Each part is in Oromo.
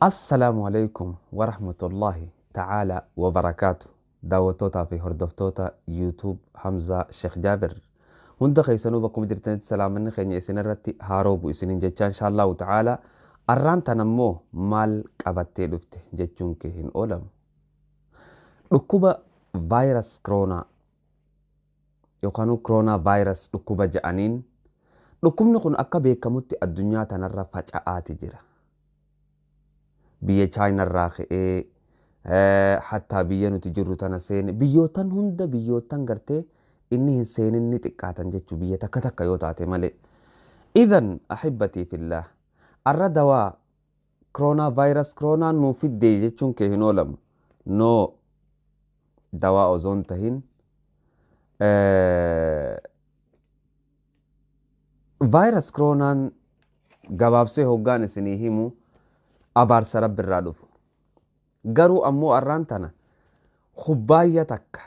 السلام عليكم ورحمة الله تعالى وبركاته. دعوتوتا في هردفتوتا يوتيوب حمزة شيخ جابر. هند خيسنو بكم جرتنت سلامن خيني اسن رتي هاروبو اسن جچا ان شاء الله تعالى اران تنمو مال قبته دفته جچون كهن اولم دكوبا فيروس كورونا يوكانو كورونا فيروس دكوبا جانين دكومن كن akka beekamutti addunyaa tanarra faca'aati jira. biyya China irraa ka'ee hatta biyya nuti jirru tana seene biyyootan hunda biyyootan gartee inni hin seeninni xiqqaatan jechuu biyya takka takka yoo taate malee. Idan ahibbatii fillah arra dawaa koronaa vaayirus koronaan nuu fiddee jechuun kee hin oolamu. No dawaa ozoon tahin vaayirus koronaan gabaabsee hoggaan isinii himu abaarsa rabbi irraa dhufu. Garuu ammoo arraan tana kubbaayyaa takka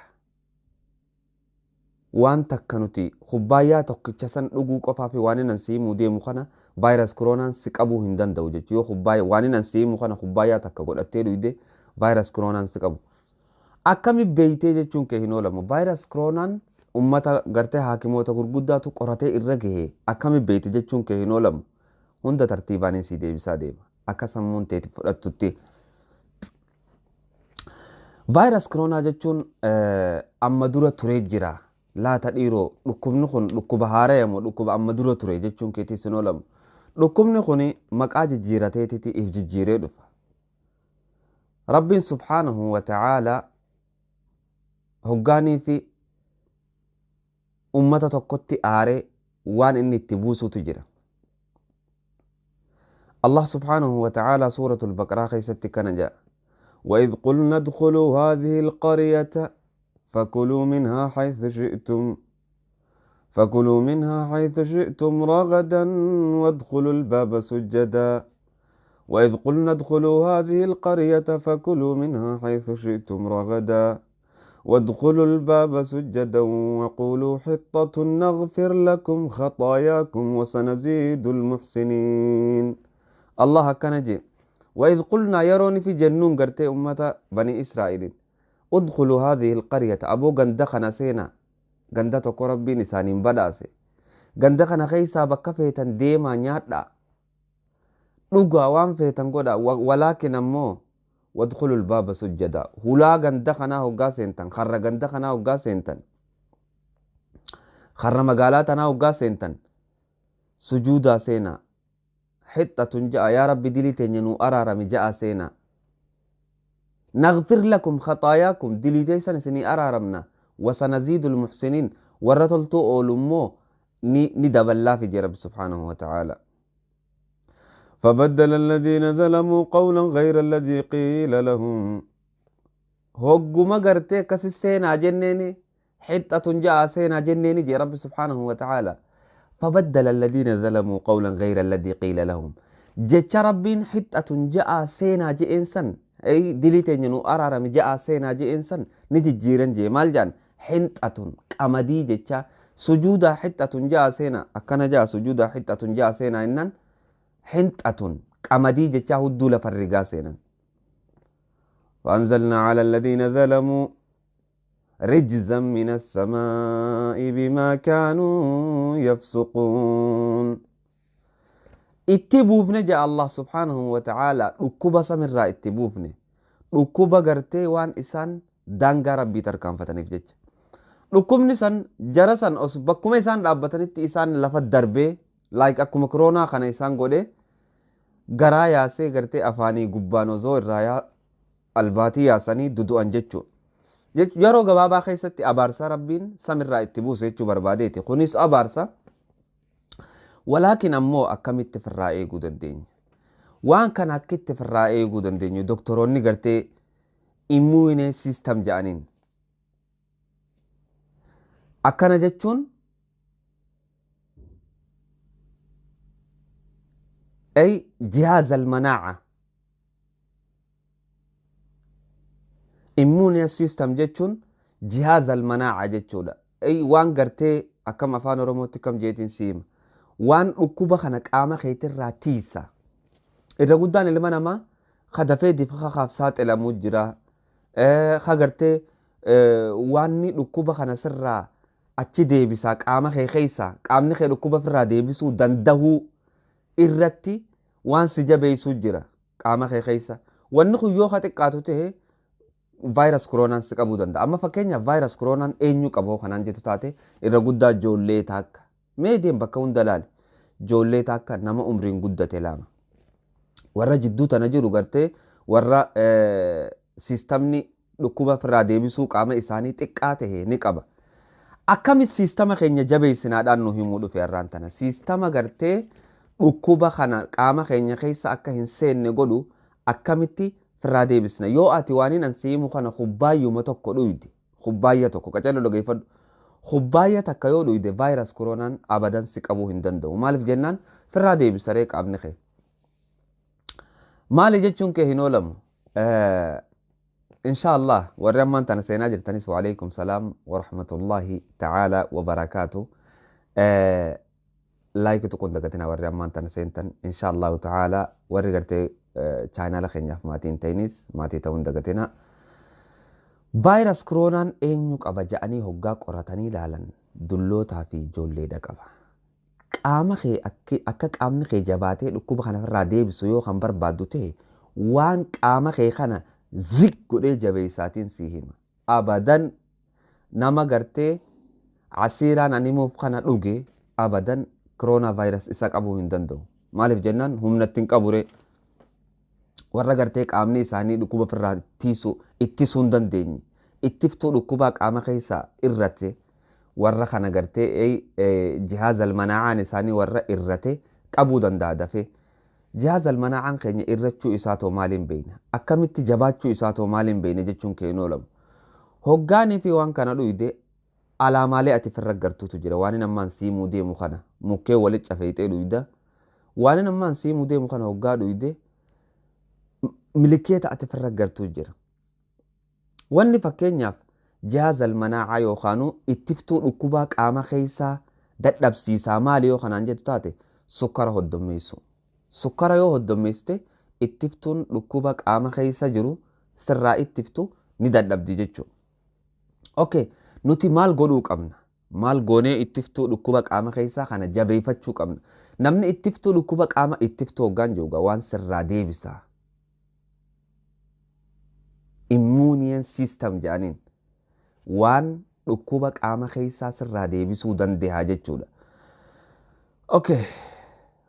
waan takka nuti kubbaayyaa tokkicha san dhuguu qofaa fi waan inan siimuu deemu kana vaayirus koronaan si qabuu hin danda'u jechuudha. Yoo kubbaayyaa waan inan siimuu kana kubbaayyaa takka godhattee dhuyde vaayirus koronaan si qabu. Akkami beeytee jechuun kee hin oolamu. Vaayirus koronaan ummata gartee haakimoota gurguddaatu qoratee irra gahee akkami beeyte jechuun kee hin oolamu. Hunda tartiibaan si deebisaa deema. Akka sammuun teeti fudhattutti. Vaayirus koronaa jechuun amma dura ture jira. Laata dhiiroo dhukkubni kun dhukkuba haarayamu dhukkuba amma dura ture jechuun keetiis hin oolamu. Dhukkubni kun maqaa jijjiirateetiti if jijjiiree dhufa. Rabbiin subhaanahu wa ta'aalaa hoggaanii fi ummata tokkotti aaree waan inni itti buusutu jira. الله سبحانه وتعالى سورة البقرة خيست كان جاء وإذ قلنا ادخلوا هذه القرية فكلوا منها حيث شئتم رغدا وادخلوا الباب سجدا وإذ قلنا ادخلوا هذه القرية فكلوا منها حيث شئتم رغدا وادخلوا الباب سجدا وقولوا حطة نغفر لكم خطاياكم وسنزيد المحسنين. الله كان جي وإذ قلنا يروني في جنون قرتي أمة بني إسرائيل ادخلوا هذه القرية أبو غندخنا سينا غندتك ربي نسانين بداسي غندخنا خيسا بكفيتا ديما نياتا لغا وان فيتن قدا ولكن أمو وادخلوا الباب سجدا هلا غندخنا هقا سينتن خر غندخنا هقا سينتن خر مقالاتنا هقا سينتن سجودا سينا حتة جاء يا رب دليتين ينو أرارم جاء سينا نغفر لكم خطاياكم دليتين سنسني أرارمنا وسنزيد المحسنين ورطلتو أولمو ندب الله في رب سبحانه وتعالى. فبدل الذين ظلموا قولا غير الذي قيل لهم هقو مقرتي كسي سينا جنيني حتة جاء سينا جنيني جي رب سبحانه وتعالى. فبدل الذين ظلموا قولا غير الذي قيل لهم جتش ربين حتة جاء سينا جي إنسان أي دليتين ينو أرارم جاء سينا جي إنسان نجي جيران جي مالجان حتة قمدي جتش سجودا حتة جاء سينا أكنا جاء سجودا حتة جاء سينا إنن حتة قمدي جتش هدو لفرقا سينا. فأنزلنا على الذين ظلموا رجزا من السماء بما كانوا يفسقون. اتبوفنا جاء الله سبحانه وتعالى ركوبة سمرة اتبوفنا ركوبة قرتي وان إسان دانغا ربي تركان فتنف جيج ركوبني سان جرسان أصبكم إسان رابطنت إسان لفت دربي لايك أكو مكرونا خانا إسان قولي غرا ياسي قرتي أفاني قبانو زور رايا الباتي ياساني دودو أنججو yeroo gabaabaa keessatti abaarsa rabbiin samirraa itti buuse jechuu barbaadeeti. Kunis abaarsa walaakin ammoo akkamitti firraa eeguu dandeenya? Waan kana akkitti firraa eeguu dandeenyu doktoroonni gartee immune system jedhaniin. Akkana jechuun ay jihaaz almanaa'a immune system jechuun jihaaz almanaa'a jechuudha. Waan gartee akkam afaan oromootti kam jeetiin siima waan dhukkuba kana qaama keetirraa tiisa. Irra guddaan ilma namaa خدفه دفخ خافسات إلى مجرى خغرتي واني ركوبة خنا سرّا achi deebisaa qaama kee keeysaa qaamni kee dhukkuba ofirraa deebisuu dandahuu irratti waan si jabeessuu jira qaama kee keeysa. Wanni kun yoo xiqqaatu ta'e vaayirasi koronaan si qabuu danda'a. Amma fakkeenyaaf vaayirasi koronaan eenyu qaboo kanaan jettu taate irra guddaa ijoollee taakka. Mee deem bakka hunda laali. Ijoollee taakka nama umriin guddate lama. Warra jidduu tana jiru gartee warra siistamni dhukkuba ofirraa deebisuu qaama isaanii xiqqaa ta'e ni qaba. Akkamitti siistama keenya jabeessinaadhaan nu himuu dhufe irraan tana. Siistama gartee dhukkuba kana qaama keenya keessa akka hin seenne godhu akkamitti ofirraa deebisna. Yoo ati waan an si himu kana kubbaayyuma tokko dhuyde, kubbaayya tokko qacarra dhageeffadhu. Kubbaayya takka yoo dhuyde vaayirasi koronaan abadan si qabuu hin danda'u. Maaliif jennaan ofirraa deebisaree qaamni kee. Maali jechuun kee hin oolamu. إن شاء الله ورمان تنسينا جرتنيس وعليكم السلام ورحمة الله تعالى وبركاته لايك تكون دقتنا ورمان تنسينتن إن شاء الله تعالى ورقرتي چاينا لخين يف ماتين تينيس ماتي تون دقتنا فيروس كورونا إنيوك أبجاني هقا قراتني لالن دلوتا في جولي دقبا قام خي أكا قامن خي جباتي لكوب خانا فرادي بسيو خنبر بادو تي وان قام خي خانا zik godhee jabeessaatiin si hima. Abadan nama gartee asiiraan animuuf kana dhuge abadan korona vaayirasi isa qabuu hin danda'u. Maaliif jennaan humnatti hin qabure warra gartee qaamni isaanii dhukkuba ofirraa ittisuu hin dandeenye. Ittiftuu dhukkubaa qaama keessaa irrate warra kana gartee jihaaz almanaa'aan isaanii warra irrate qabuu danda'a dafee. جهاز المناعة كenya irrachuu isaa too maaliin beeyna akkamitti jabaachuu isaa too maaliin beeyna jechuun keenoo lamu hoggaanii fi waan kana dhuyde alaamaalee ati firra gartuutu jira waan nammaan siimuu deemu kana mukkee walitti cafeexee dhuyda waan nammaan siimuu deemu kana hoggaa dhuyde milikeeta ati firra gartuu jira wanni fakkeenyaaf جهاز المناعة yookaanu ittiftuu dhukkubaa qaama keessaa dadhabsiisaa maali yoo kanaan jettu taate sukkara hoddommeessu. Sukkara yoo hoddommeeste ittiftuun dhukkuba qaama keessa jiru sirraa ittiftu ni dadhabdi jechuudha. Okay, nuti maal godhuu qabna? Maal goonee ittiftuu dhukkuba qaama keessaa kana jabeeffachuu qabna? Namni ittiftuu dhukkuba qaama ittiftuu hoggaan jiruga waan sirraa deebisaa. Immune system jedhaniin waan dhukkuba qaama keessaa sirraa deebisuu danda'a jechuudha. Okay.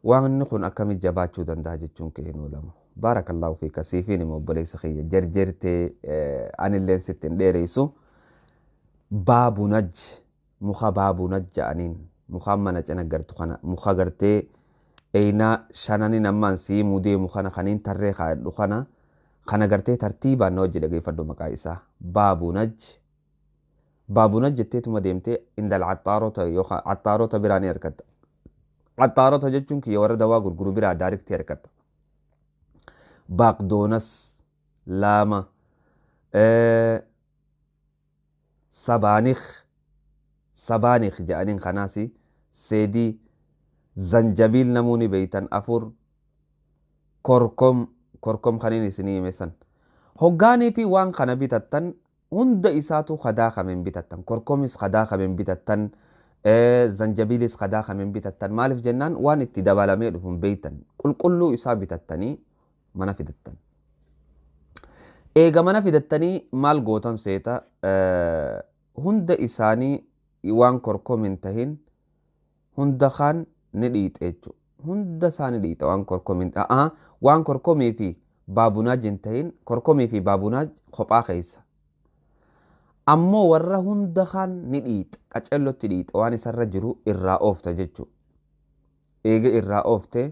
waan kun akkamitti jabaachuu danda'a jechuun keenoo lama. Barakallahu fiika siifiin immoo obboleessa kiyya jarjartee anilleen sittin dheereysu baabunaj muka baabunaj jedhaniin muka mana cina gartu kana muka gartee eeyna shanani nammaan siimuu deemu kana kaniin tarree kaadhu kana gartee tartiibaan na hojii dhageeffadhu maqaa isaa baabunaj jetteetuma deemtee indal caxxaarota biraanii harkatta. Caxxaarota jechuun kiyya warra dawaa gurguru biraa daariktee harkatta. Baaqdoonas laama sabaanik jedhaniin kanaasi seedii zanjabiil namuuni beeytan afur korkom kaniin isinii himesan hoggaanii fi waan kana bitattan hunda isaatu kadaa kamen bitattan korkomis kadaa kamen bitattan zanjabiilis kadaa kamen bitattan maaliif jennaan waan itti dabalamee dhufuun beeytan qulqulluu isaa bitattanii mana fidattan. Eega mana fidattanii maal gootan seeta hunda isaanii waan korkomin tahin hunda kaan ni dhiixe jechuudha. Hunda isaanii dhiixe waan korkomin waan korkomii fi baabunaaj hin tahin korkomii fi baabunaaj kophaa keessa. Ammoo warra hunda kaan ni dhiixe qacellotti dhiixe waan isarra jiru irraa oofta jechuudha. Eega irraa ooftee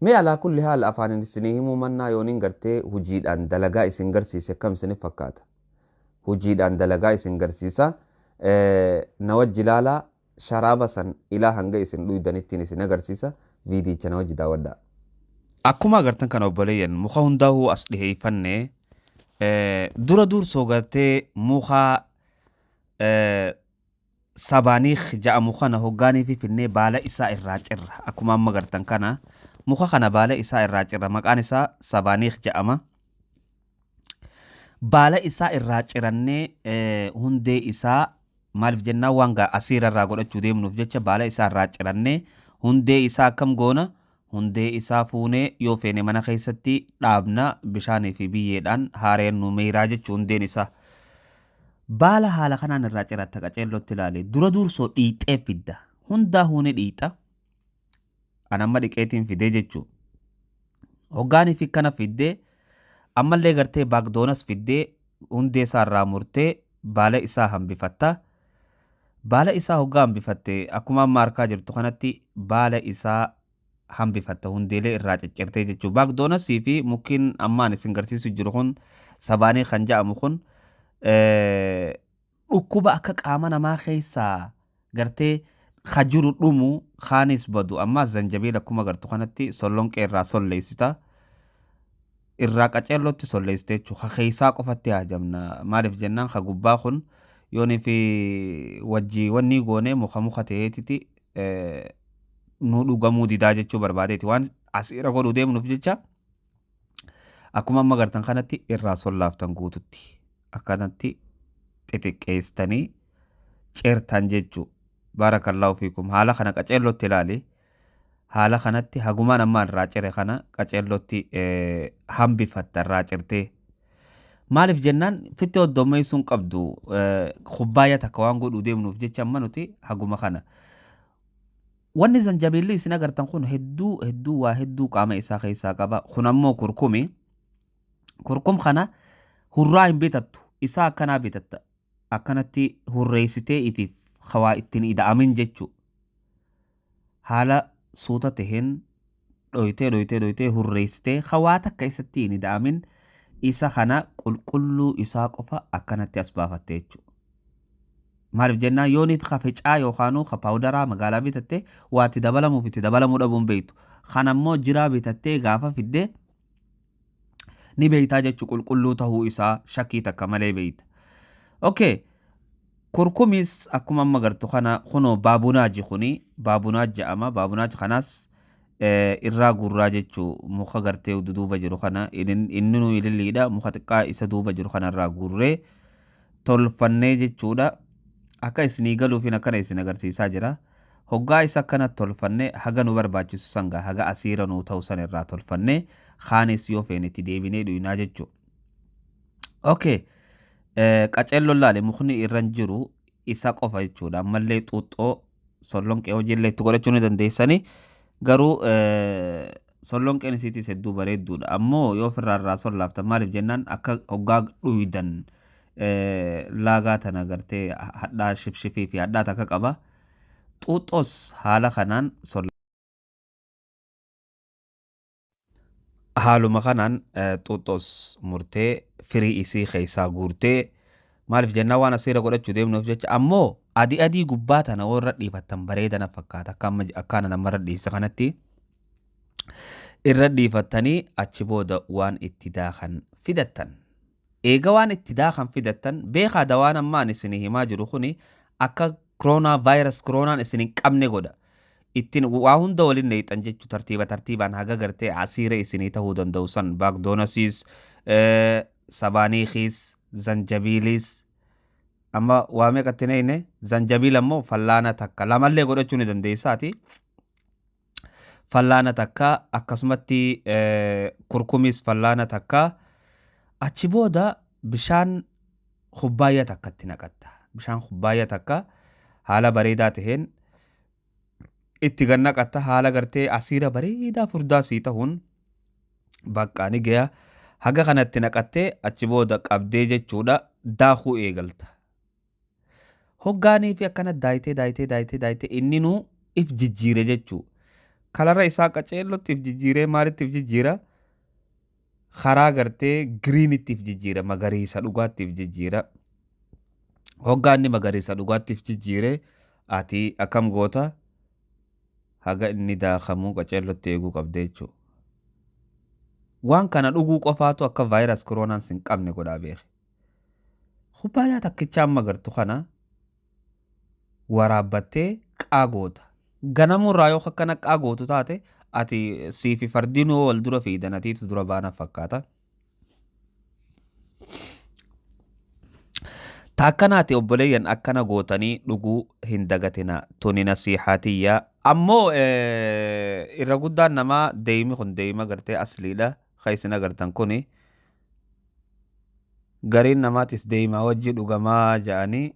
mee alaa kulli haala afaanin isinii himuu mannaa yooniin gartee hujiidhaan dalagaa isin garsiise akkam isinif fakkaata. Hujiidhaan dalagaa isin garsiisa na wajji ilaalaa sharaaba san ilaa hanga isin dhuydanittiin isin agarsiisa viidiyicha na wajji daawwadhaa. Akkuma agartan kana obboleeyyan muka hundaa'uu as dhiheeffannee dura dursoo gartee muka sabaaniik jedhamu kana hoggaanii fi finnee baala isaa irraa cirra akkuma amma agartan kana muka kana baala isaa irraa cirra maqaan isaa sabaaniiq jedhama. Baala isaa irraa cirannee hundee isaa maaliif jennaan waan asiira irraa godhachuu deemnuuf jecha baala isaa irraa cirannee hundee isaa akkam goona hundee isaa fuunee yoo feene mana keessatti dhaabna bishaanii fi biyyeedhaan haareen nu meeraa jechuu hundeen isaa. Baala haala kanaan irraa ciratta qaceellotti ilaale dura dursoo dhiixee fidda hundaa huune dhiixa anamma dhiqeetiin fidee jechuu hoggaanii fi kana fiddee ammallee gartee baagdoonas fiddee hundee isaa irraa murtee baala isaa hambifatta. Baala isaa hoggaa hambifatte akkuma amma harkaa jirtu kanatti baala isaa hambifatta hundeelee irraa ciccirtee jechuu baagdoonasii fi mukiin ammaan isin garsiisu jiru kun sabaanii kan jedhamu kun dhukkuba akka qaama namaa keessaa gartee kajiru dhumu kaanis badu ammaas zanjabiila akkuma gartu kanatti sollonqee irraa solleessita irraa qaceellotti solleessite jechuudha keessaa qofatti haajamna maaliif jennaan ka gubbaa kun yoonii fi wajjii wanni goonee muka ta'eetiti nu dhugamuu didaa jechuu barbaadeeti waan asiira godhuu deemnuuf jecha akkuma amma gartan kanatti irraa sollaaftan guututti akkanatti xixiqqeessitanii ceertan jechuu barakallahu fiikum haala kana qaceellotti ilaali haala kanatti hagumaan ammaan irraa cire kana qaceellotti hambifatta irraa cirtee maaliif jennaan fitti hoddommeessuun qabdu kubbaayya takka waan godhuu deemnuuf jecha amma nuti haguma kana wanni zanjabiilli isin agartan kun hedduu waa hedduu qaama isaa keessaa qaba kun ammoo kurkum kana hurraa hin bitattu isaa akkanaa bitatta akkanatti hurreessitee ifiif hawaa ittiin ida'amin jechuu haala suuta taheen dhoytee hurreessitee hawaa takka isatti hin ida'amin isa kana qulqulluu isaa qofa akkanatti as baafatte jechuu maaliif jennaan yooniif kafecaa yookaanuu kapaawudaraa magaalaa bitatte waatti dabalamuuf itti dabalamuu dhabuun beektu kanammoo jiraa bitattee gaafa fiddee ni beeytaa jechuu qulqulluu tahuu isaa shakkii takka malee beeyta. Okay. Kurkumis akkuma amma gartu kana kunoo baabunaaji kuni baabunaaji jedhama baabunaaji kanaas irraa gurraa jechuu muka gartee duuba jiru kana inni nu ililliidha muka xiqqaa isa duuba jiru kana irraa gurree tolfannee jechuudha akka isinii galuufin akkana isin agarsiisaa jira hoggaa isa akkana tolfannee haga nu barbaachisu sanga haga asiira nu ta'u san irraa tolfannee kaanis yoo feenetti deebinee dhuyinaa jechuu. Okay. Qaceelloon laale mukni irran jiru isa qofa jechuudha ammallee xuuxxoo sollonqee hojiillee itti godhachuu ni dandeessanii garuu sollonqeen isiitis hedduu bareedduudha ammoo yoo ofirraa sollaaftan maaliif jennaan akka hoggaa dhuydan laagaa tana gartee hadhaa shifshifii fi hadhaa takka qaba xuuxxoos haala kanaan haaluma kanaan xuuxxoos murtee firii isii keessaa guurtee maaliif jennaan waan asiira godhachuu deemnuuf jecha ammoo adii gubbaa tana warra dhiifattan bareedana fakkaata akkaana namarra dhiisa kanatti irra dhiifattanii achi booda waan itti daakan fidattan eega waan itti daakan fidattan beekaa dawaan ammaan isinii himaa jiru kuni akka koronaan isin hin qabne godha ittiin waa hunda waliin neexan jechuu tartiibaan haga gartee asiira isinii tahuu danda'u san baagdoonasiis sabaaniikiis zanjabiiliis amma waa meeqatti neeyne zanjabiil ammoo fallaana takka lamallee godhachuu ni dandeessaati fallaana takka akkasumatti kurkumis fallaana takka achi booda bishaan kubbaayya takkatti naqatta bishaan kubbaayya takka haala bareedaa taheen itti gannaqatta haala gartee asiira bareedaa furdaa sii tahuun bakka ni gaya haga kanatti naqattee achi booda qabdee jechuudha daakuu eegalta. Hoggaanii fi akkana daayitee inni nu if jijjiire jechuu kalarra isaa qaceellotti if jijjiiree maalitti if jijjiira karaa gartee giriinitti if jijjiira magariisa dhugaatti if jijjiira hoggaanni magariisa dhugaatti if jijjiire ati akkam goota haga inni daakamuu qaceellotti eeguu qabdee jechuu. Waan kana dhuguu qofaatu akka vaayirasii koronaan sin qabne godhaa beeke. Kubbaayyaa takkicha amma gartu kana waraabbattee qaagoota. Ganamurraa yoo akkana qaagootu taate ati siifi fardinuu wal dura fiidanatiitu dura baana fakkaata. Taakkanaati obboleeyyan akkana gootanii dhuguu hin dagatina tuni nasiihaatiyyaa. Ammoo irra guddaan namaa deeymi kun deeyma gartee asliidha. Kaysina gartan kuni gariin namaatis deeymaa wajji dhugamaa ja'anii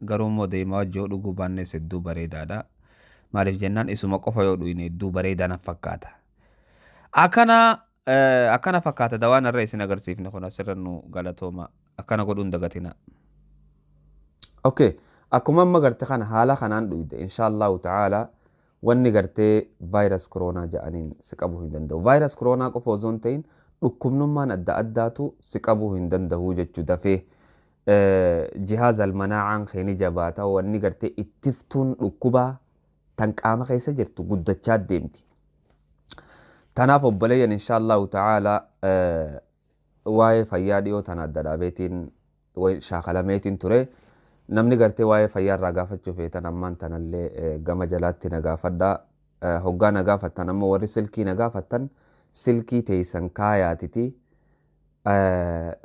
garuu immoo deeymaa wajji yoo dhuguu baannes hedduu bareedaadha. Maaliif jennaan isuma qofa yoo dhuyne hedduu bareedana fakkaata. Akkana fakkaata dawaan irra isin agarsiifne kun asirra nu galatooma. Akkana godhuun dagatina. Okay, akkuma amma garte kana haala kanaan dhuyde inshaallahu ta'ala wanni gartee vaayirasi koronaa ja'aniin si qabuu hin danda'u. Vaayirasi koronaa qofa osoo hin ta'in dhukkubnummaan adda addaatu si qabuu hin danda'u jechuu dafee jihaaz almanaacaan keeni jabaata wanni gartee ittiftuun dhukkubaa tan qaama keessa jirtu guddachaa deemti. Tanaaf obboleeyyan inshaallahu ta'ala waa'ee fayyaa dhiyoo tana adda dhaabeetiin shaakalameetiin ture. Namni gartee waa'ee fayyaa irraa gaafachuu feetan ammaan tanallee gama jalaatti na gaafadhaa. Hoggaa na gaafattan ammoo warri silkii na gaafattan silkii teessan kaayaatiti.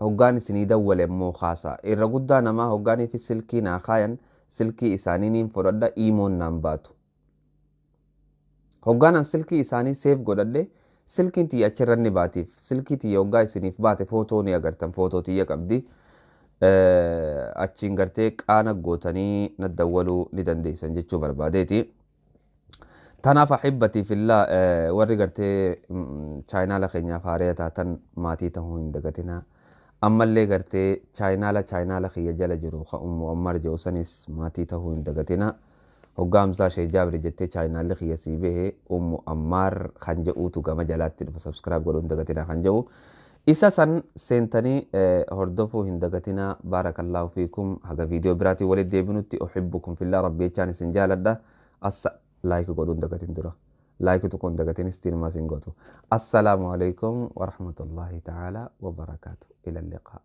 Hoggaan isinii dawwale immoo kaasa. Irra guddaa namaa hoggaaniif silkii naa kaayan silkii isaanii niin fudhadha iimoon naan baatu. Hoggaanan silkii isaanii seef godhadhe silkiin tiyya achirra ni baatiif. Silkii tiyya hoggaa isiniif baate footoo ni agartan footoo tiyya qabdi. Achiin gartee qaana gootanii na dawwaluu ni dandeessan jechuu barbaadeeti. Tanaaf ahibbati fillaa warri gartee chaayinaala keenyaaf haaree taatan maatii ta'uu hin dagatina. Ammallee gartee chaayinaala kiyya jala jiru Ummu Ammar Jawsanis maatii ta'uu hin dagatina. Hoggaamsaa ishee Jaabri jettee chaayinaalli kiyya sii bahee Ummu Ammar kan jedhuutu gama jalaatti dhufa subscribe godhuu hin dagatina kan jedhu. Isa san seentanii hordofuu hin dagatina. Baarakallaahu fiikum. Haga viidiyoo biraatii walitti deebinutti uhibbukum fillaa rabbi jechaan isin jaaladha. Like godhuu hin dagatin dura. Like tokko hin dagatinis tiinumaa isin gootu. Assalaamu alaikum wa rahmatullahi ta'ala wa barakaatu. Ila liqaa.